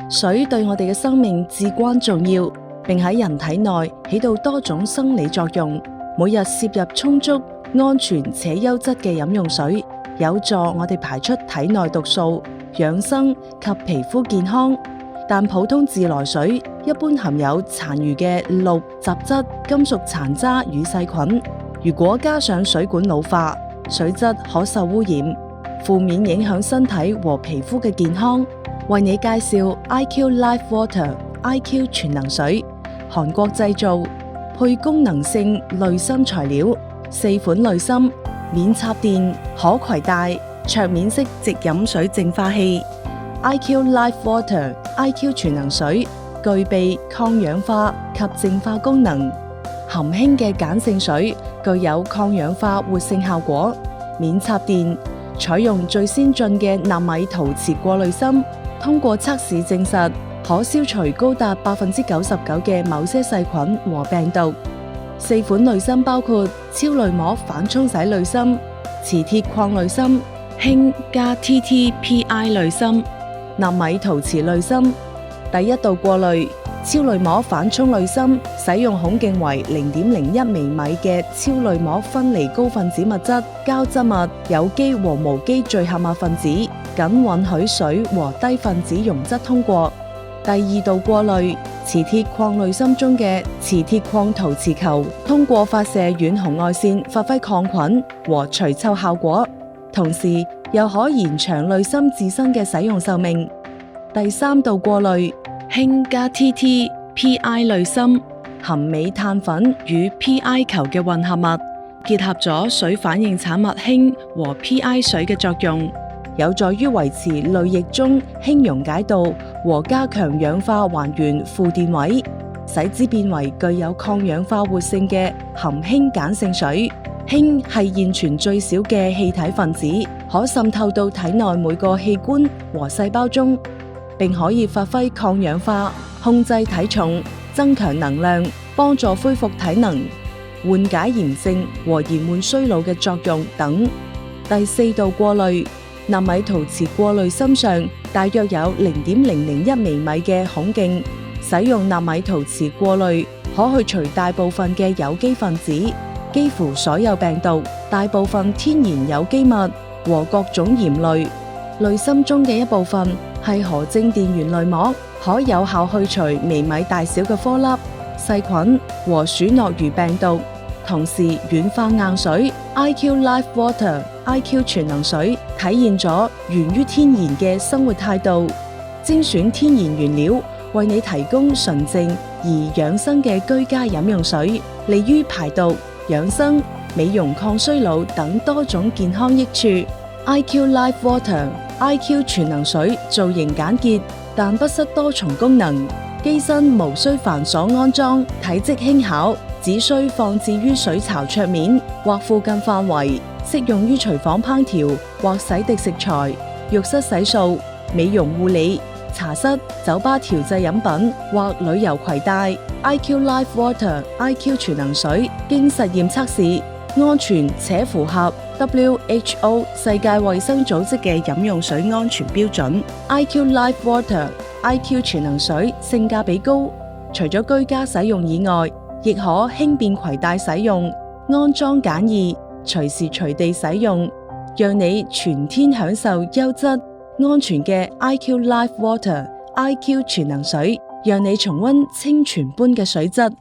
水對我哋嘅生命至關重要，並喺人體內起到多種生理作用。每日攝入充足、安全且優質嘅飲用水，有助我哋排出體內毒素、養生及皮膚健康。但普通自來水一般含有殘餘嘅氯、雜質、金屬殘渣與細菌，如果加上水管老化，水質可受污染，負面影響身體和皮膚嘅健康。為你介紹 IQ Life Water IQ 全能水，韓國製造，配功能性濾芯材料，4款濾芯，免插電，可攜帶，桌面式直飲水淨化器。IQ Life Water IQ 全能水具備抗氧化及淨化功能，含氫嘅鹼性水具有抗氧化活性效果，免插電，採用最先進嘅納米陶瓷過濾芯，通過測試證實可消除高達99%嘅某些細菌和病毒。4款濾芯包括超濾膜反沖洗濾芯、磁鐵礦濾芯、氫加 TTPI 濾芯、納米陶瓷濾芯。第一道過濾，超濾膜反沖濾芯使用孔徑為0.01微米嘅超濾膜分離高分子物質、膠質物、有機和無機聚合物分子，僅允許水和低分子溶質通過。第二道過濾，磁鐵礦濾芯中嘅磁鐵礦陶瓷球通過發射遠紅外線發揮抗菌和除臭效果，同時又可延長濾芯自身嘅使用壽命。第三道過濾，氫加 TTPI 濾芯含鎂碳粉與 PI 球嘅混合物，結合咗水反應產物氫和 PI 水嘅作用，有助於維持濾液中氫溶解度和加強氧化還原負電位，使之變為具有抗氧化活性嘅含氫鹼性水。氫係現存最小嘅氣體分子，可滲透到體內每個器官和細胞中，並可以發揮抗氧化、控制體重、增強能量、幫助恢復體能、緩解炎症和延緩衰老嘅作用等。第四道過濾，納米陶瓷過濾芯上大約有0.001微米嘅孔徑，使用納米陶瓷過濾可去除大部分嘅有機分子，幾乎所有病毒、大部分天然有機物和各種鹽類。濾芯中嘅一部分係河正電源濾膜，可有效去除微米大小嘅顆粒、細菌和鼠諾如病毒，同時軟化硬水。IQ Life Water IQ 全能水體現咗源於天然嘅生活態度，精選天然原料，為你提供純淨而養生嘅居家飲用水，利於排毒、養生、美容、抗衰老等多種健康益處。IQ Life Water IQ 全能水造型簡潔，但不失多重功能，機身無需繁瑣安裝，體積輕巧，只需放置於水槽桌面或附近範圍，適用於廚房烹調或洗滌食材、浴室洗漱、美容護理、茶室、酒吧調製飲品或旅遊攜帶。IQ Life Water IQ 全能水經實驗測試，安全且符合 WHO 世界衛生組織嘅飲用水安全標準。IQ Life Water IQ 全能水性價比高，除咗居家使用以外，亦可輕便攜帶使用，安裝簡易，隨時隨地使用，讓你全天享受優質、安全嘅 IQ Life Water IQ 全能水，讓你重溫清泉般嘅水質。